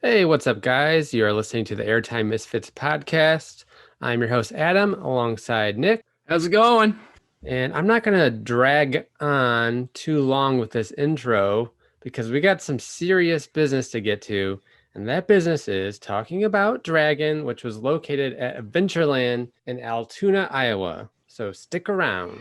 Hey, what's up, guys? You are listening to the Airtime Misfits Podcast. I'm your host, Adam, alongside Nick. How's it going? And I'm not going to drag on too long with this intro because we got some serious business to get to. And that business is talking about Dragon, which was located at Adventureland in Altoona, Iowa. So stick around.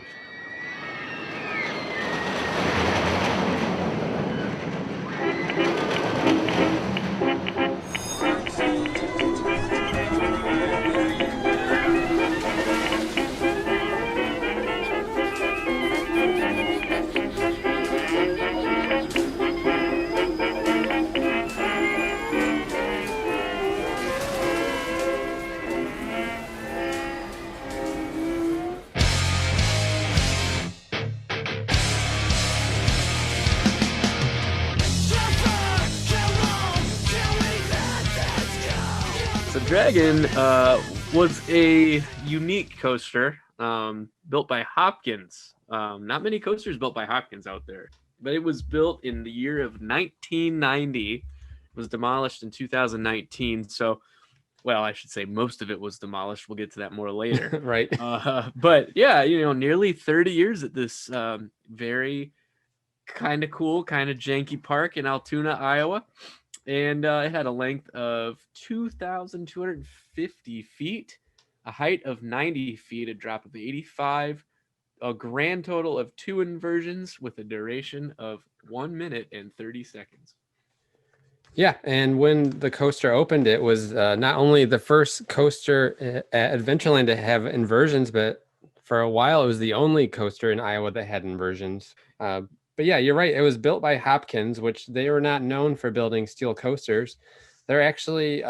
Dragon was a unique coaster built by Hopkins. Not many coasters built by Hopkins out there, but it was built in the year of 1990. It was demolished in 2019. So, well, I should say most of it was demolished. We'll get to that more later. Right. But yeah, nearly 30 years at this very kind of cool, kind of janky park in Altoona, Iowa. And it had a length of 2,250 feet, a height of 90 feet, a drop of 85, a grand total of 2 inversions with a duration of 1 minute and 30 seconds. Yeah, and when the coaster opened, it was not only the first coaster at Adventureland to have inversions, but for a while it was the only coaster in Iowa that had inversions. But yeah, you're right. It was built by Hopkins, which they were not known for building steel coasters. They're actually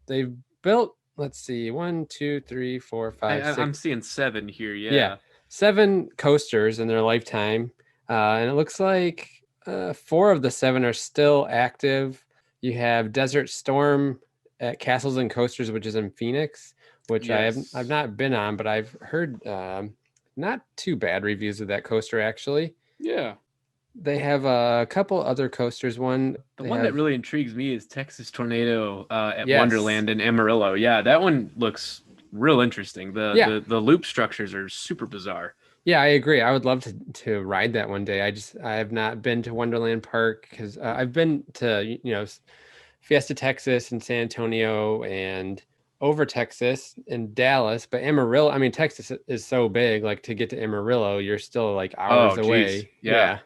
they've built, let's see, 1, 2, 3, 4, 5, 6. I'm seeing 7 here. Yeah, 7 coasters in their lifetime, and it looks like 4 of the 7 are still active. You have Desert Storm at Castles and Coasters, which is in Phoenix, which yes. I've not been on, but I've heard not too bad reviews of that coaster, actually. Yeah. They have a couple other coasters. The one that really intrigues me is Texas Tornado at Wonderland in Amarillo. Yeah, that one looks real interesting. The loop structures are super bizarre. Yeah, I agree. I would love to ride that one day. I have not been to Wonderland Park because I've been to Fiesta Texas and San Antonio and over Texas and Dallas, but Amarillo. I mean, Texas is so big. Like to get to Amarillo, you're still like hours away. Yeah.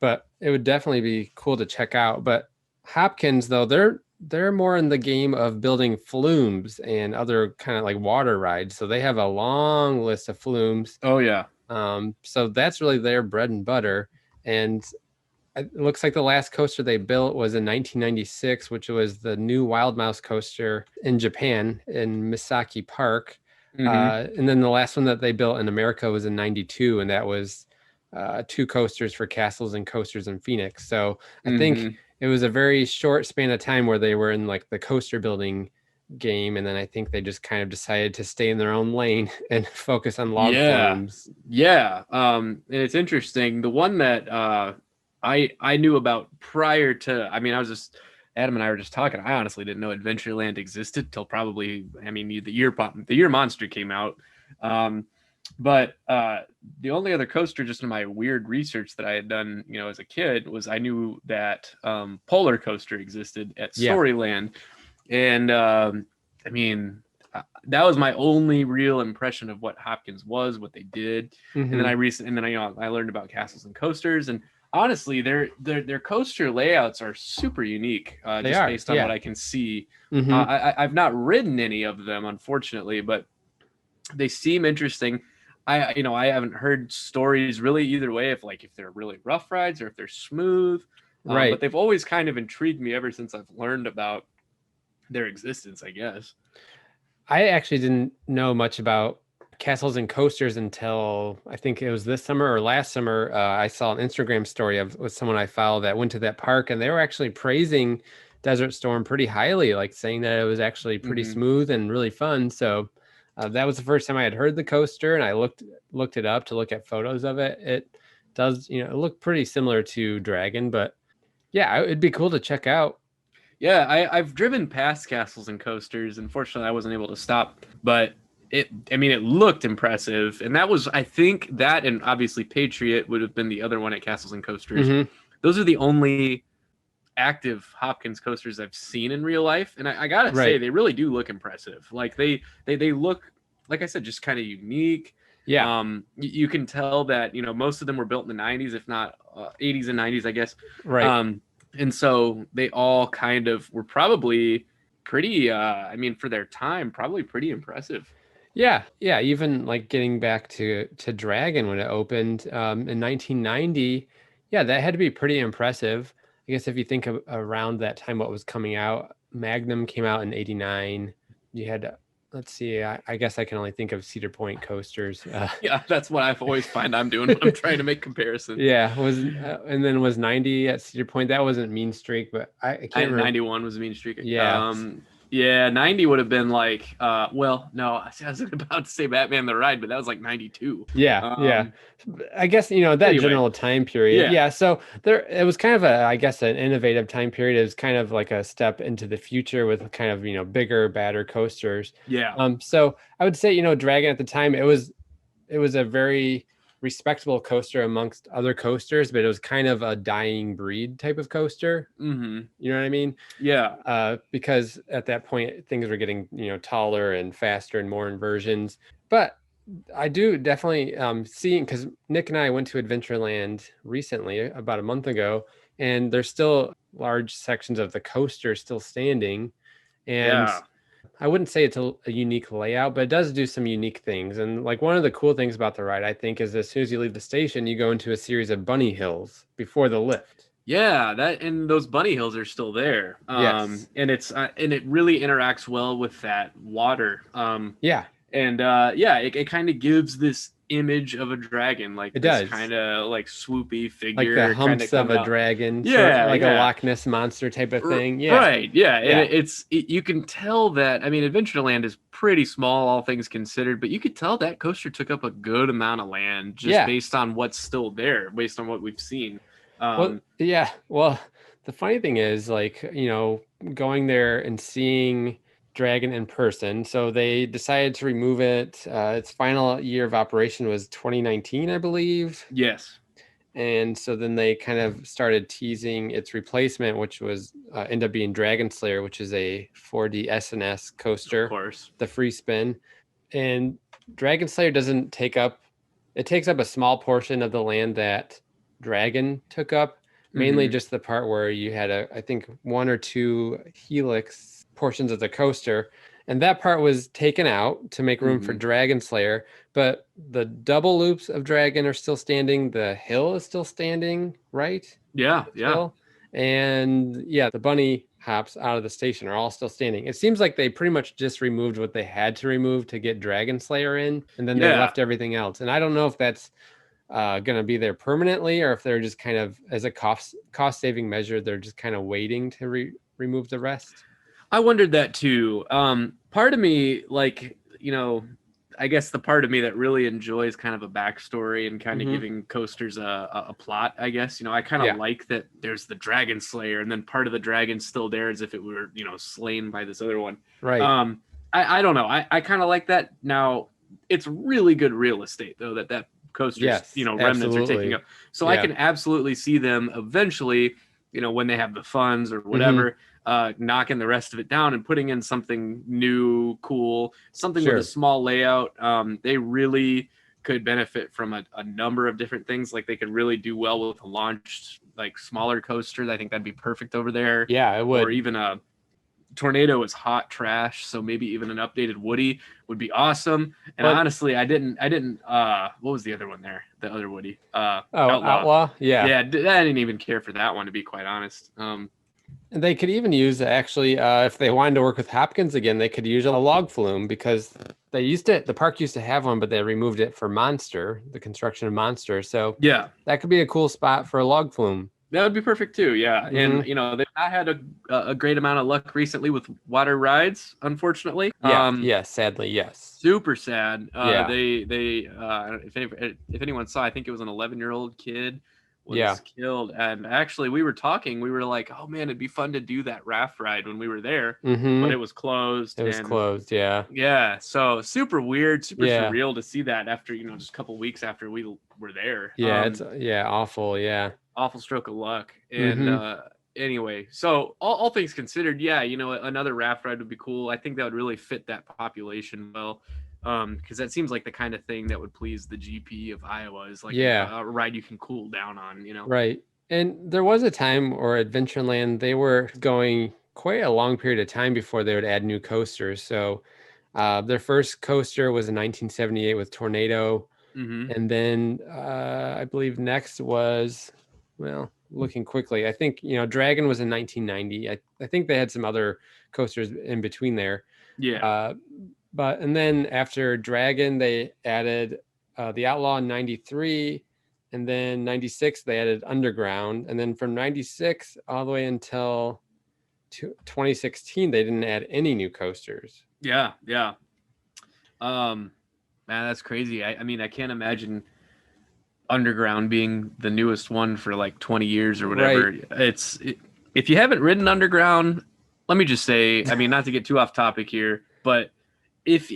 But it would definitely be cool to check out. But Hopkins, though, they're more in the game of building flumes and other kind of like water rides. So they have a long list of flumes. Oh yeah. So that's really their bread and butter. And it looks like the last coaster they built was in 1996, which was the new Wild Mouse coaster in Japan in Misaki Park. Mm-hmm. And then the last one that they built in America was in 92, and that was 2 coasters for Castles and Coasters in Phoenix. So I think it was a very short span of time where they were in like the coaster building game, and then I think they just kind of decided to stay in their own lane and focus on log flumes. Yeah. And it's interesting. The one that I knew about prior to, I mean, Adam and I were just talking. I honestly didn't know Adventureland existed till probably, I mean, the year Monster came out. But the only other coaster, just in my weird research that I had done, as a kid, was I knew that Polar Coaster existed at Storyland. And I mean, that was my only real impression of what Hopkins was, what they did. And then I learned about Castles and Coasters, and honestly, their coaster layouts are super unique, based on what I can see. I've not ridden any of them, unfortunately, but they seem interesting. I haven't heard stories really either way if they're really rough rides or if they're smooth. Right. But they've always kind of intrigued me ever since I've learned about their existence, I guess. I actually didn't know much about Castles and Coasters until I think it was this summer or last summer. I saw an Instagram story with someone I follow that went to that park, and they were actually praising Desert Storm pretty highly, like saying that it was actually pretty smooth and really fun. So that was the first time I had heard the coaster, and I looked it up to look at photos of it. It does, look pretty similar to Dragon, but yeah, it'd be cool to check out. Yeah, I've driven past castles and coasters. Unfortunately, I wasn't able to stop, but it looked impressive. And that was, I think that, and obviously Patriot would have been the other one at Castles and Coasters. Mm-hmm. Those are the only active Hopkins coasters I've seen in real life. And I gotta say, Right. they really do look impressive. Like they look, like I said, just kind of unique. Yeah. You can tell that, most of them were built in the 90s, if not 80s and 90s, I guess. Right. And so they all kind of were probably pretty, for their time, probably pretty impressive. Yeah. Yeah. Even like getting back to Dragon when it opened in 1990. Yeah, that had to be pretty impressive. I guess if you think of around that time, what was coming out, Magnum came out in '89. You had, let's see, I guess I can only think of Cedar Point coasters. Yeah, that's what I've always find I'm doing when I'm trying to make comparisons. Yeah, and then was 90 at Cedar Point. That wasn't Mean Streak, but I can't remember. 91 was Mean Streak. Yeah. Yeah, 90 would have been like, well, no, I was about to say Batman the Ride, but that was like 92. Yeah, yeah. I guess, that anyway. general time period. Yeah. Yeah. So it was kind of I guess, an innovative time period. It was kind of like a step into the future with kind of, bigger, badder coasters. Yeah. So I would say, Dragon at the time, it was a very respectable coaster amongst other coasters, but it was kind of a dying breed type of coaster. Mm-hmm. You know what I mean? Yeah. Because at that point things were getting, taller and faster and more inversions. But I do definitely seeing, because Nick and I went to Adventureland recently, about a month ago, and there's still large sections of the coaster still standing. And Yeah. I wouldn't say it's a unique layout, but it does do some unique things. And like one of the cool things about the ride, I think, is as soon as you leave the station, you go into a series of bunny hills before the lift. Yeah, and those bunny hills are still there. Yes. And it's and it really interacts well with that water. Yeah. And it kind of gives this image of a dragon, like it this does. kind of like swoopy figure, like the humps of a dragon. Yeah, like yeah. a Loch Ness monster type of thing. Yeah, right. Yeah, and you can tell that. I mean, Adventureland is pretty small, all things considered, but you could tell that coaster took up a good amount of land just based on what's still there, based on what we've seen. Well, the funny thing is, like, going there and seeing Dragon in person. So they decided to remove it. Its final year of operation was 2019, I believe. Yes. And so then they kind of started teasing its replacement, which was end up being Dragon Slayer, which is a 4D SNS coaster. Of course. The free spin. And Dragon Slayer doesn't take up, it takes up a small portion of the land that Dragon took up, mainly just the part where you had I think one or two helix portions of the coaster, and that part was taken out to make room for Dragon Slayer, but the double loops of Dragon are still standing. The hill is still standing, right? Yeah. And the bunny hops out of the station are all still standing. It seems like they pretty much just removed what they had to remove to get Dragon Slayer in, and then they left everything else. And I don't know if that's going to be there permanently, or if they're just kind of, as a cost saving measure, they're just kind of waiting to remove the rest. I wondered that too. Part of me, like, I guess the part of me that really enjoys kind of a backstory and kind of giving coasters a plot, I guess, I kind of like that there's the Dragon Slayer, and then part of the dragon's still there as if it were, slain by this other one. Right. I don't know. I kind of like that. Now, it's really good real estate, though, that coasters, remnants are taking up. So I can absolutely see them eventually, when they have the funds or whatever, knocking the rest of it down and putting in something new, cool, something with a small layout. They really could benefit from a number of different things. Like they could really do well with a launched, like, smaller coaster. I think that'd be perfect over there. Yeah, it would. Or even a Tornado is hot trash, so maybe even an updated Woody would be awesome. And honestly, I didn't what was the other one there? The other Woody. Outlaw. Yeah. I didn't even care for that one, to be quite honest. They could even use, actually, if they wanted to work with Hopkins again, they could use a log flume, because the park used to have one, but they removed it for Monster, the construction of Monster. So that could be a cool spot for a log flume. That would be perfect too. Yeah. And they've not had a great amount of luck recently with water rides, unfortunately. Sadly, yes. Super sad. They if anyone saw, I think it was an 11-year-old kid Yeah. was killed. And actually, we were talking. We were like, "Oh man, it'd be fun to do that raft ride when we were there," but Mm-hmm. it was closed. It was And closed. Yeah. yeah, so super weird, super Yeah. surreal to see that after just a couple weeks after we were there. Yeah. It's awful. Yeah. Awful stroke of luck. And Mm-hmm. anyway, so all things considered, yeah, another raft ride would be cool. I think that would really fit that population well, because that seems like the kind of thing that would please the GP of Iowa, is like Yeah. a ride you can cool down on. Right. And there was a time where Adventureland, they were going quite a long period of time before they would add new coasters. So their first coaster was in 1978 with Tornado. Mm-hmm. And then I believe next was, well, looking quickly, I think, Dragon was in 1990. I think they had some other coasters in between there. Yeah. And then after Dragon, they added the Outlaw in 93. And then 96, they added Underground. And then from 96 all the way until 2016, they didn't add any new coasters. Yeah. Yeah. Man, that's crazy. I mean, I can't imagine Underground being the newest one for like 20 years or whatever. Right. If you haven't ridden Underground, let me just say, I mean, not to get too off topic here, but if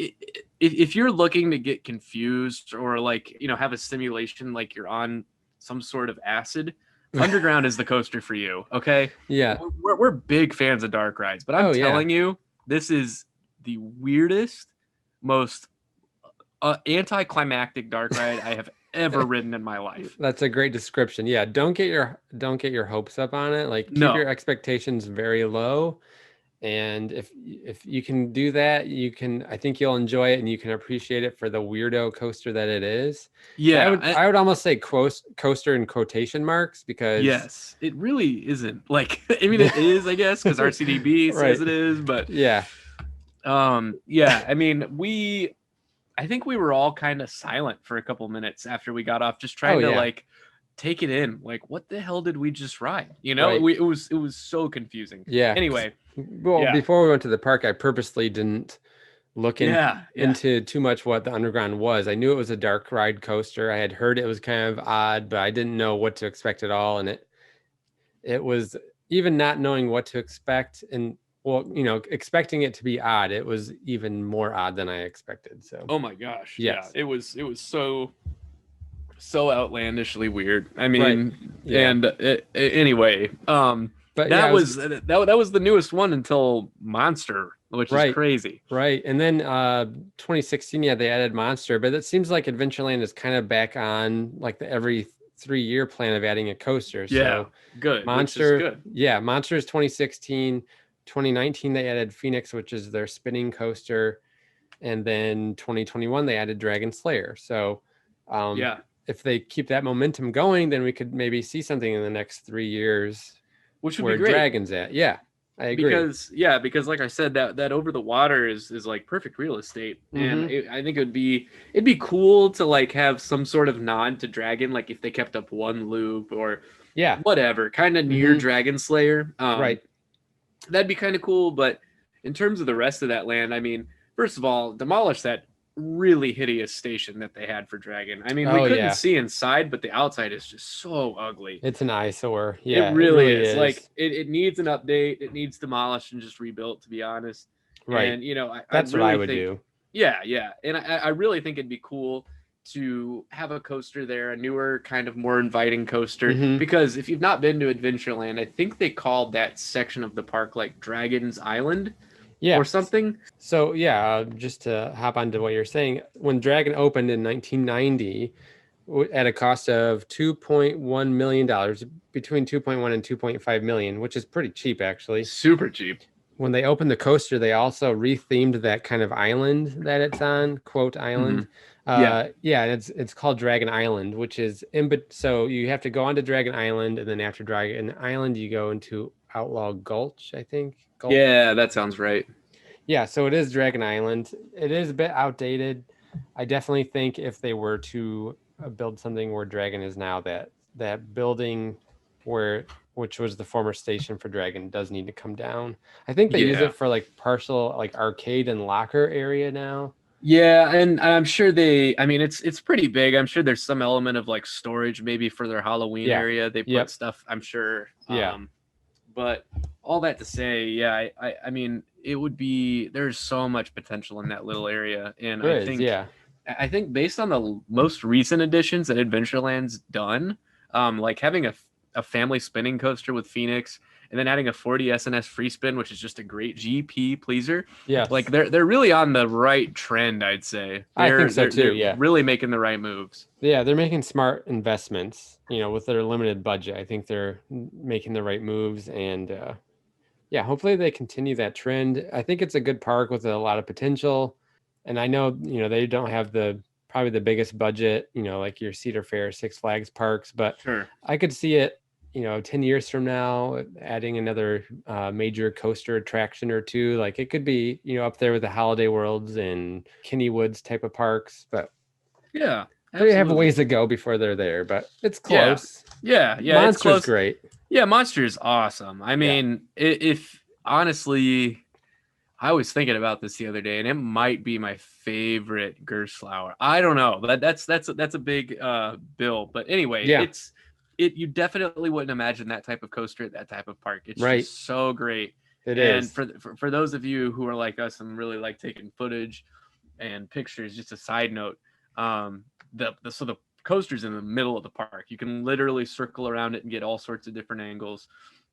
you're looking to get confused or like, have a simulation like you're on some sort of acid, Underground is the coaster for you. Okay. Yeah. We're big fans of dark rides, but I'm telling you, this is the weirdest, most anticlimactic dark ride I have ever ridden in my life. That's a great description. Yeah, don't get your hopes up on it. Like, keep your expectations very low, and if you can do that, I think you'll enjoy it and you can appreciate it for the weirdo coaster that it is. Yeah, I would almost say coaster in quotation marks, because yes, it really isn't. Like, I mean, it is, I guess, because RCDB says it is, but yeah. Yeah, I mean, I think we were all kind of silent for a couple minutes after we got off, just trying to like take it in. Like, what the hell did we just ride? Right. It was so confusing. Yeah. Anyway, before we went to the park, I purposely didn't look into too much what the Underground was. I knew it was a dark ride coaster. I had heard it was kind of odd, but I didn't know what to expect at all. And it was, even not knowing what to expect, and expecting it to be odd, it was even more odd than I expected. So, oh my gosh, yes. Yeah, it was so outlandishly weird. I mean, and anyway, but that was the newest one until Monster, which is crazy. Right. And then 2016, they added Monster, but it seems like Adventureland is kind of back on like the every 3-year plan of adding a coaster. Yeah, so good. Monster, which is good. Yeah, Monster is 2016. 2019 they added Phoenix, which is their spinning coaster, and then 2021 they added Dragon Slayer. So if they keep that momentum going, then we could maybe see something in the next 3 years, which would where be great. Dragon's at. Yeah, I agree. Because like I said, that over the water is like perfect real estate. And I think it'd be cool to like have some sort of nod to Dragon, like if they kept up one loop or whatever, kind of near Dragon Slayer. Right. That'd be kind of cool. But in terms of the rest of that land, I mean, first of all, demolish that really hideous station that they had for Dragon. I mean, we couldn't see inside, but the outside is just so ugly. It's an eyesore. Yeah, it really is. Like, it needs an update. It needs demolished and just rebuilt, to be honest. Right. And that's what I would do. Yeah. And I really think it'd be cool to have a coaster there, a newer, kind of more inviting coaster, because if you've not been to Adventureland, I think they called that section of the park like Dragon's Island or something. So just to hop onto what you're saying, when Dragon opened in 1990 at a cost of $2.1 million, between 2.1 and 2.5 million, which is pretty cheap, actually. Super cheap. When they opened the coaster, they also rethemed that kind of island that it's on, quote island. It's called Dragon Island, which is so you have to go onto Dragon Island, and then after Dragon Island you go into Outlaw Gulch, I think. Yeah, that sounds right. Yeah, so it is Dragon Island. It is a bit outdated. I definitely think if they were to build something where Dragon is now, that building which was the former station for Dragon does need to come down. I think they use it for like partial like arcade and locker area now. Yeah, and I'm sure I mean, it's pretty big. I'm sure there's some element of like storage maybe for their Halloween Yeah. area. They put Yep. stuff, I'm sure. Yeah. But all that to say, yeah, I mean, it would be, there's so much potential in that little area. And There is. Yeah. I think based on the most recent additions that Adventureland's done, like having a family spinning coaster with Phoenix, and then adding a 40 SNS free spin, which is just a great GP pleaser. Like Yes. they're really on the right trend, I'd say. I think so too. They're Yeah. really making the right moves. Yeah, they're making smart investments, with their limited budget. I think they're making the right moves, and yeah, hopefully they continue that trend. I think it's a good park with a lot of potential, and I know, they don't have probably the biggest budget, like your Cedar Fair, Six Flags parks, but Sure. I could see it, 10 years from now, adding another major coaster attraction or two. Like it could be, up there with the Holiday Worlds and Kennywood's type of parks, but Yeah, they have a absolutely. ways to go before they're there, but it's Yeah. close. Yeah, it's Monster's close. great. Yeah, Monster is awesome. I Yeah. mean, if honestly, I was thinking about this the other day, and it might be my favorite Gerstlauer. I don't know. That's a big bill, but anyway, Yeah. you definitely wouldn't imagine that type of coaster at that type of park. It's Right. just so great. It And is. for those of you who are like us and really like taking footage and pictures, just a side note, the coaster's in the middle of the park. You can literally circle around it and get all sorts of different angles.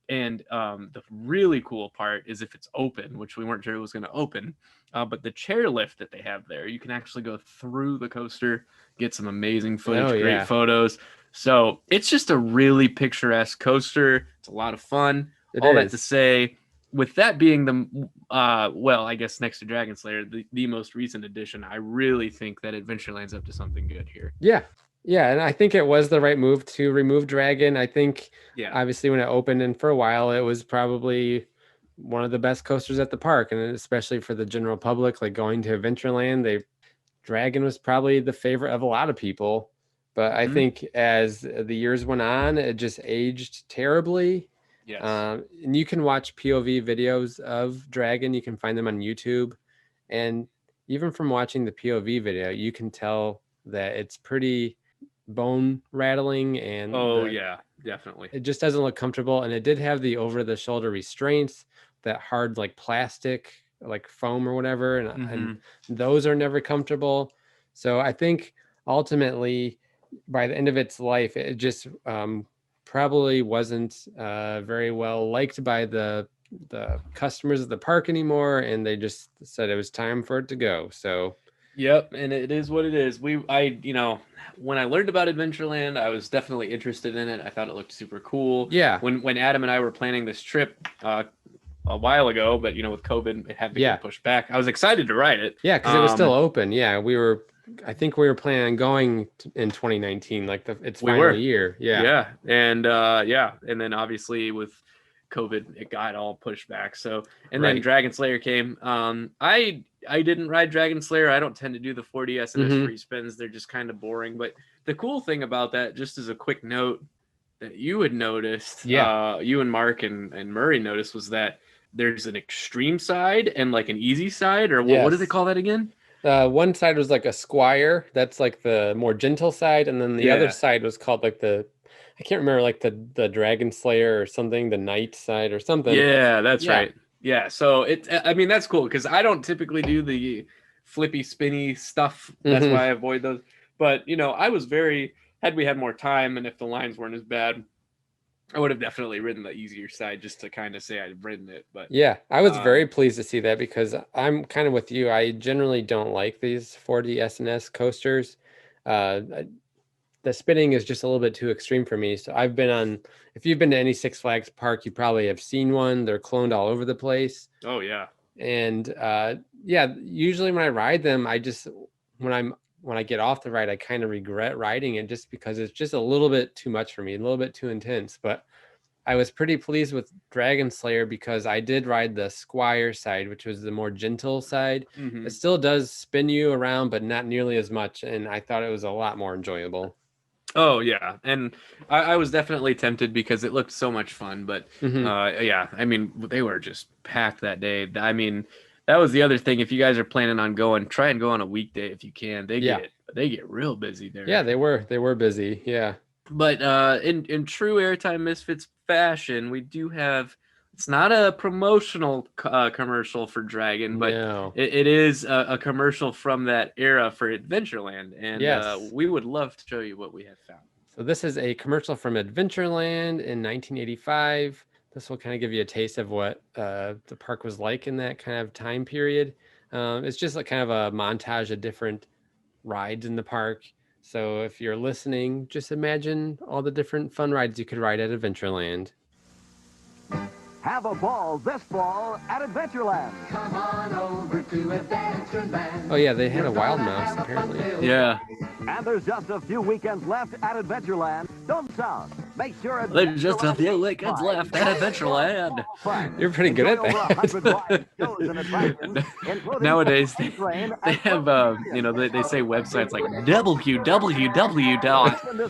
And the really cool part is if it's open, which we weren't sure it was going to open, but the chairlift that they have there, you can actually go through the coaster, get some amazing footage, great photos. So it's just a really picturesque coaster. It's a lot of fun. That to say, with that being well, I guess next to Dragon Slayer, the most recent addition, I really think that Adventureland's up to something good here. Yeah. Yeah, and I think it was the right move to remove Dragon. I think, obviously, when it opened, and for a while, it was probably one of the best coasters at the park, and especially for the general public, like going to Adventureland, Dragon was probably the favorite of a lot of people. But I think as the years went on, it just aged terribly. Yes. And you can watch POV videos of Dragon. You can find them on YouTube. And even from watching the POV video, you can tell that it's pretty bone rattling, and yeah, definitely, it just doesn't look comfortable. And it did have the over the shoulder restraints, that hard like plastic, like foam or whatever, and those are never comfortable. So I think ultimately by the end of its life, it just probably wasn't very well liked by the customers of the park anymore, and they just said it was time for it to go. So yep, and it is what it is. When I learned about Adventureland, I was definitely interested in it. I thought it looked super cool. Yeah. When Adam and I were planning this trip a while ago, but with COVID, it had to get pushed back. I was excited to ride it. Yeah, because it was still open. Yeah, I think we were planning on going in 2019, like its final year. Yeah. And and then obviously with COVID, it got all pushed back. So, and then Dragon Slayer came. I didn't ride Dragon Slayer. I don't tend to do the 40 SNS free spins. They're just kind of boring. But the cool thing about that, just as a quick note that you had noticed, you and Mark and Murray noticed, was that there's an extreme side and like an easy side, or what do they call that again? One side was like a Squire. That's like the more gentle side. And then the other side was called like I can't remember, like the Dragon Slayer or something, the Knight side or something. Yeah, that's right. Yeah, so I mean, that's cool because I don't typically do the flippy, spinny stuff. That's why I avoid those. But, I was had we had more time and if the lines weren't as bad, I would have definitely ridden the easier side just to kind of say I'd ridden it. But yeah, I was very pleased to see that because I'm kind of with you. I generally don't like these 40 SNS coasters. The spinning is just a little bit too extreme for me. So if you've been to any Six Flags park, you probably have seen one. They're cloned all over the place. Oh yeah. And usually when I ride them, when I get off the ride, I kind of regret riding it just because it's just a little bit too much for me, a little bit too intense. But I was pretty pleased with Dragon Slayer because I did ride the Squire side, which was the more gentle side. It still does spin you around, but not nearly as much. And I thought it was a lot more enjoyable. Oh yeah, and I was definitely tempted because it looked so much fun. But I mean, they were just packed that day. I mean, that was the other thing. If you guys are planning on going, try and go on a weekday if you can. They Yeah. get real busy there. Yeah, they were busy. Yeah. But in true Airtime Misfits fashion, we do have. It's not a promotional commercial for Dragon, but No. it is a commercial from that era for Adventureland, and Yes. we would love to show you what we have found. So this is a commercial from Adventureland in 1985. This will kind of give you a taste of what the park was like in that kind of time period. It's just like kind of a montage of different rides in the park. So if you're listening, just imagine all the different fun rides you could ride at Adventureland. Have a ball this fall at Adventureland. Come on over to Adventureland. Oh yeah, they had a wild mouse apparently. Yeah. And there's just a few weekends left at Adventureland. Don't south. Make sure There's just a few weekends left at Adventureland. You're pretty good at that. Nowadays, they have, they say websites like www.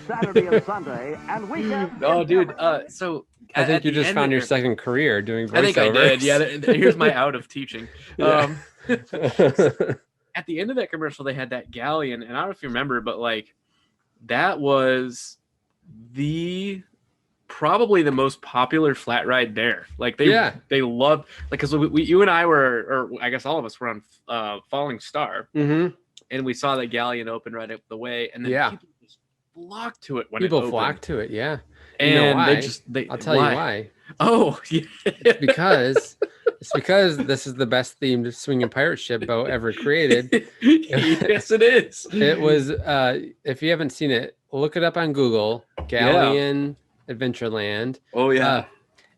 Saturday and Sunday and weekend. Oh, dude. So I think you just found your second career doing voiceovers. I think I did. Yeah. Here's my out of teaching. Yeah. At the end of that commercial, they had that galleon, and I don't know if you remember, but like that was probably the most popular flat ride there. Like they loved, like, because you and I were, or I guess all of us were on Falling Star, Mm-hmm. and we saw the galleon open right up the way, and then people just flocked to it when people it opened. flocked to it. Yeah, and you know why? I'll tell you why. Oh, yeah. It's because this is the best themed swinging pirate ship boat ever created. Yes, it is. It was, if you haven't seen it, look it up on Google. Galleon Adventureland. Oh yeah.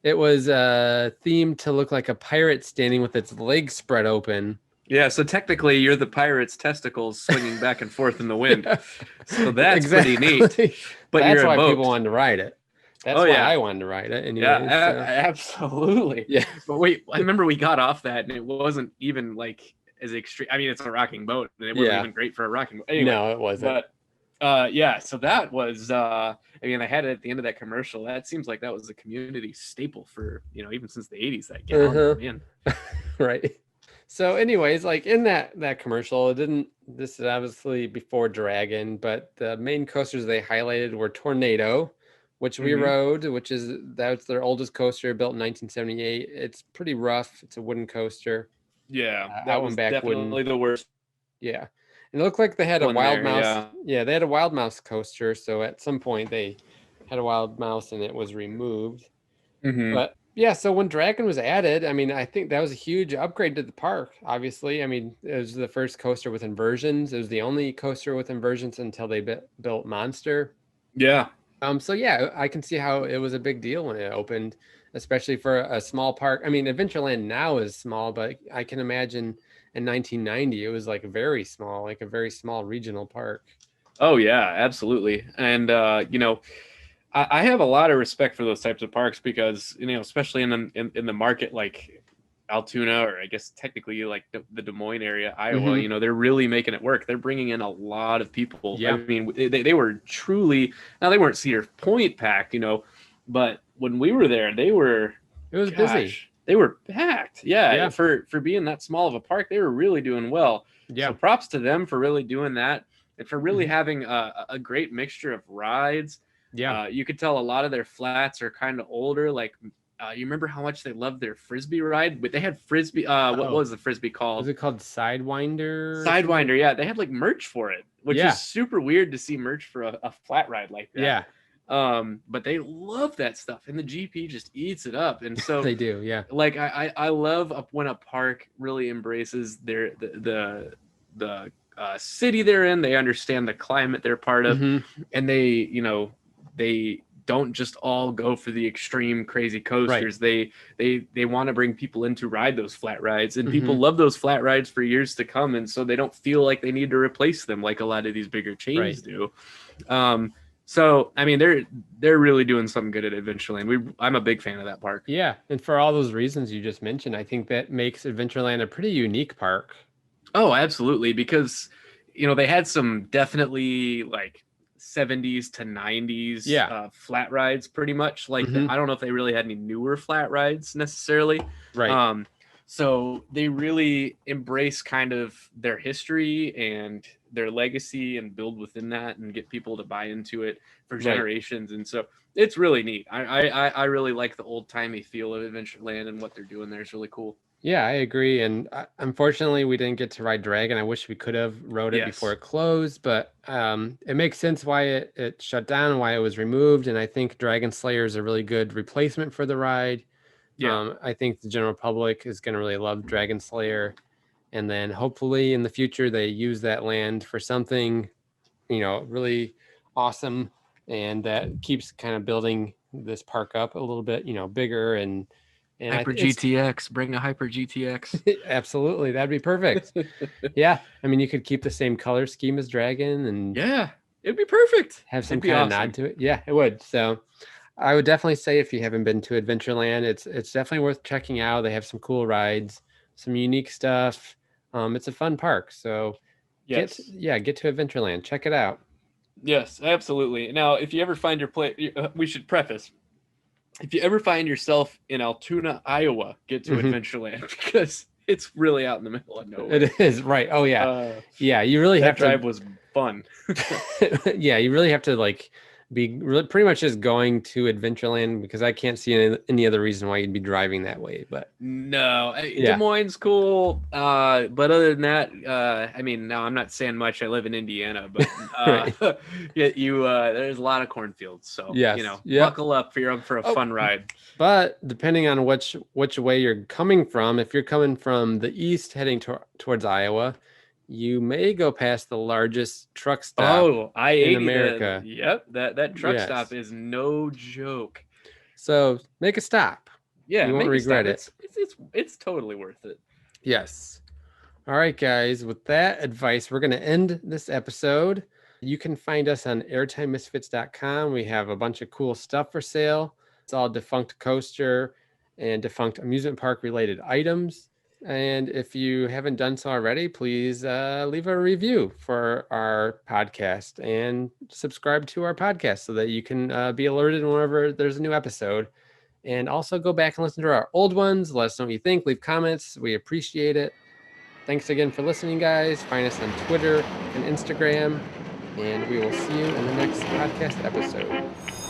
It was themed to look like a pirate standing with its legs spread open. Yeah, so technically you're the pirate's testicles swinging back and forth in the wind. So that's pretty neat. But that's you're why a boat. people wanted to ride it. That's why I wanted to ride it. Anyways, absolutely. Yeah. But I remember we got off that and it wasn't even like as extreme. I mean, it's a rocking boat and it wasn't even great for a rocking boat. Anyway, no, it wasn't. But so that was, I mean, I had it at the end of that commercial. That seems like that was a community staple for, even since the 80s, that galleon, man. Right. So anyways, like in that commercial, this is obviously before Dragon, but the main coasters they highlighted were Tornado, which we rode, that's their oldest coaster, built in 1978. It's pretty rough. It's a wooden coaster. Yeah, that was definitely the worst. Yeah. And it looked like they had a wild mouse. Yeah, they had a wild mouse coaster. So at some point they had a wild mouse and it was removed. Mm-hmm. But yeah, so when Dragon was added, I mean, I think that was a huge upgrade to the park, obviously. I mean, it was the first coaster with inversions. It was the only coaster with inversions until they built Monster. Yeah. So yeah, I can see how it was a big deal when it opened, especially for a small park. I mean, Adventureland now is small, but I can imagine in 1990 it was like very small, like a very small regional park. Oh yeah, absolutely. And I have a lot of respect for those types of parks because especially in the market like Altoona, or I guess technically like the Des Moines area, Iowa, they're really making it work. They're bringing in a lot of people. Yeah. I mean, they were truly, now they weren't Cedar Point packed, but when we were there, it was busy. They were packed. Yeah. For being that small of a park, they were really doing well. Yeah. So props to them for really doing that and for really having a great mixture of rides. Yeah. You could tell a lot of their flats are kind of older. Like, you remember how much they loved their Frisbee ride? But they had Frisbee. What was the Frisbee called? Was it called Sidewinder? Sidewinder, yeah. They had like merch for it, which is super weird to see merch for a flat ride like that. Yeah. But they love that stuff, and the GP just eats it up. And so they do, yeah. Like I love when a park really embraces the city they're in. They understand the climate they're part of, and they don't just all go for the extreme crazy coasters. Right. They want to bring people in to ride those flat rides, and people love those flat rides for years to come, and so they don't feel like they need to replace them like a lot of these bigger chains do. So I mean, they're really doing something good at Adventureland. I'm a big fan of that park. Yeah, and for all those reasons you just mentioned, I think that makes Adventureland a pretty unique park. Oh, absolutely, because they had some definitely like 70s to 90s flat rides pretty much. Like I don't know if they really had any newer flat rides necessarily. Right. So they really embrace kind of their history and their legacy and build within that and get people to buy into it for generations. And so it's really neat. I really like the old timey feel of Adventureland, and what they're doing there is really cool. Yeah, I agree. And unfortunately, we didn't get to ride Dragon. I wish we could have rode it before it closed, but it makes sense why it shut down, why it was removed. And I think Dragon Slayer is a really good replacement for the ride. Yeah. I think the general public is going to really love Dragon Slayer. And then hopefully in the future, they use that land for something, really awesome. And that keeps kind of building this park up a little bit, bigger and Hyper GTX, bring a Hyper GTX. Absolutely, that'd be perfect. Yeah, I mean, you could keep the same color scheme as Dragon, and it'd be perfect. Have some kind of nod to it. Yeah, it would. So, I would definitely say if you haven't been to Adventureland, it's definitely worth checking out. They have some cool rides, some unique stuff. It's a fun park. So, get to Adventureland. Check it out. Yes, absolutely. Now, if you ever find your place, we should preface. If you ever find yourself in Altoona, Iowa, get to Adventureland, because it's really out in the middle of nowhere. It is, right. Oh, yeah. You really have to. That drive was fun. Yeah, you really have to be really pretty much just going to Adventureland, because I can't see any other reason why you'd be driving that way. But no, Des Moines cool, but other than that, I mean, now I'm not saying much. I live in Indiana, but there's a lot of cornfields, so buckle up if you're up for a fun ride. But depending on which way you're coming from, if you're coming from the east heading towards Iowa, you may go past the largest truck stop in America. That truck stop is no joke. So make a stop. Yeah, you won't regret it. It's totally worth it. Yes. All right, guys. With that advice, we're going to end this episode. You can find us on airtimemisfits.com. We have a bunch of cool stuff for sale. It's all defunct coaster and defunct amusement park related items. And if you haven't done so already, please leave a review for our podcast and subscribe to our podcast so that you can be alerted whenever there's a new episode. And also go back and listen to our old ones. Let us know what you think. Leave comments. We appreciate it. Thanks again for listening, guys. Find us on Twitter and Instagram. And we will see you in the next podcast episode.